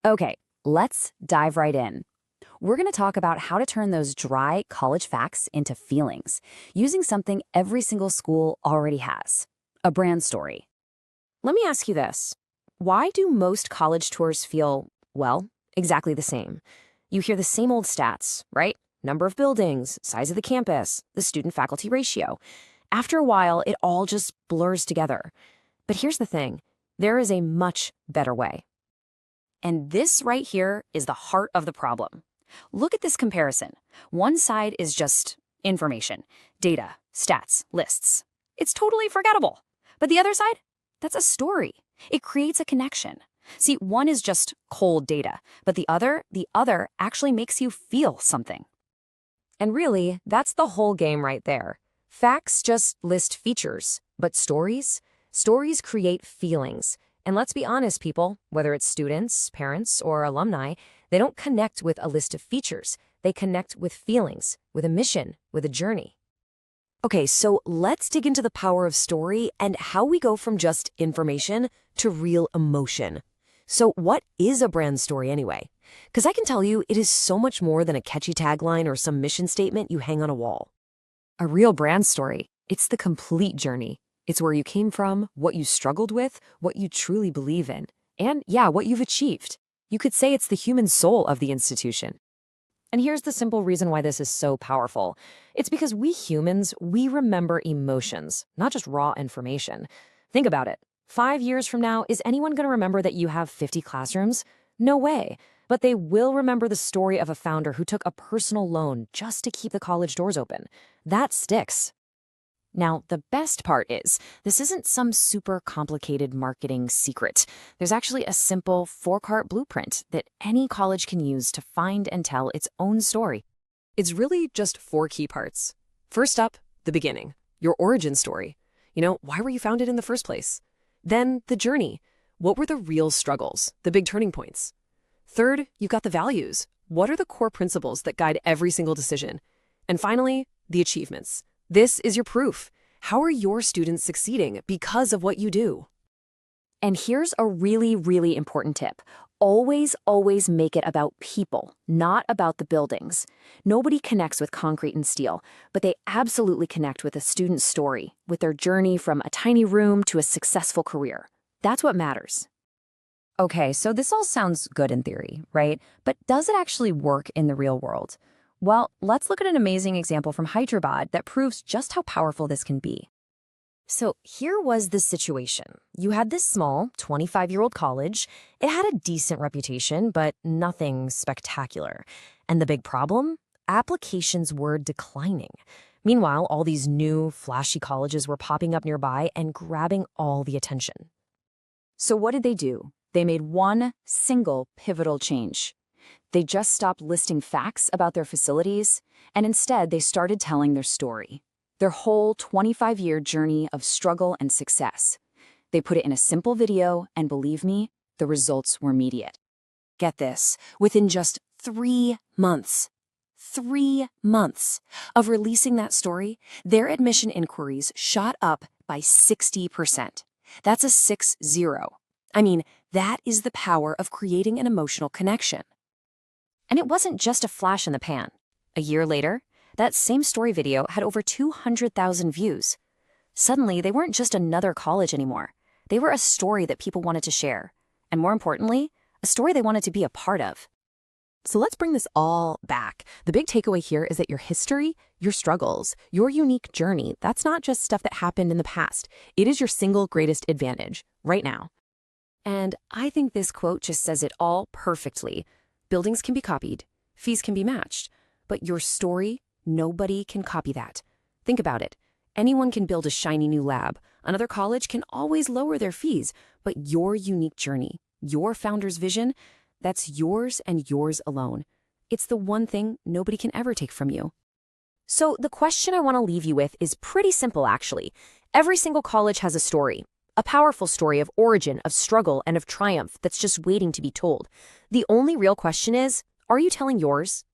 Okay, let's dive right in. We're going to talk about how to turn those dry college facts into feelings using something every single school already has, a brand story. Let me ask you this. Why do most college tours feel, well, exactly the same? You hear the same old stats, right? Number of buildings, size of the campus, the student-faculty ratio. After a while, it all just blurs together. But here's the thing. There is a much better way. And this right here is the heart of the problem. Look at this comparison. One side is just information, data, stats, lists. It's totally forgettable. But the other side? That's a story. It creates a connection. See, one is just cold data, but the other actually makes you feel something. And really, that's the whole game right there. Facts just list features, but stories create feelings. And let's be honest, people, whether it's students, parents, or alumni, they don't connect with a list of features. They connect with feelings, with a mission, with a journey. Okay, so let's dig into the power of story and how we go from just information to real emotion. So what is a brand story anyway? Because I can tell you it is so much more than a catchy tagline or some mission statement you hang on a wall. A real brand story, it's the complete journey. It's where you came from, what you struggled with, what you truly believe in, and yeah, what you've achieved. You could say it's the human soul of the institution. And here's the simple reason why this is so powerful. It's because we humans, we remember emotions, not just raw information. Think about it. 5 years from now, is anyone going to remember that you have 50 classrooms? No way. But they will remember the story of a founder who took a personal loan just to keep the college doors open. That sticks. Now, the best part is, this isn't some super complicated marketing secret. There's actually a simple 4-part blueprint that any college can use to find and tell its own story. It's really just 4 key parts. First up, the beginning, your origin story. Why were you founded in the first place? Then the journey. What were the real struggles, the big turning points? Third, you've got the values. What are the core principles that guide every single decision? And finally, the achievements. This is your proof. How are your students succeeding because of what you do? And here's a really, really important tip. Always, always make it about people, not about the buildings. Nobody connects with concrete and steel, but they absolutely connect with a student's story, with their journey from a tiny room to a successful career. That's what matters. Okay, so this all sounds good in theory, right? But does it actually work in the real world? Well, let's look at an amazing example from Hyderabad that proves just how powerful this can be. So here was the situation. You had this small, 25-year-old college. It had a decent reputation, but nothing spectacular. And the big problem? Applications were declining. Meanwhile, all these new, flashy colleges were popping up nearby and grabbing all the attention. So what did they do? They made one single pivotal change. They just stopped listing facts about their facilities, and instead they started telling their story, their whole 25-year journey of struggle and success. They put it in a simple video, and believe me, the results were immediate. Get this, within just 3 months, 3 months of releasing that story, their admission inquiries shot up by 60%. That's a 60. I mean, that is the power of creating an emotional connection. And it wasn't just a flash in the pan. A year later, that same story video had over 200,000 views. Suddenly, they weren't just another college anymore. They were a story that people wanted to share. And more importantly, a story they wanted to be a part of. So let's bring this all back. The big takeaway here is that your history, your struggles, your unique journey, that's not just stuff that happened in the past. It is your single greatest advantage right now. And I think this quote just says it all perfectly. Buildings can be copied, fees can be matched, but your story, nobody can copy that. Think about it. Anyone can build a shiny new lab. Another college can always lower their fees, but your unique journey, your founder's vision, that's yours and yours alone. It's the one thing nobody can ever take from you. So the question I want to leave you with is pretty simple, actually. Every single college has a story. A powerful story of origin, of struggle, and of triumph that's just waiting to be told. The only real question is, are you telling yours?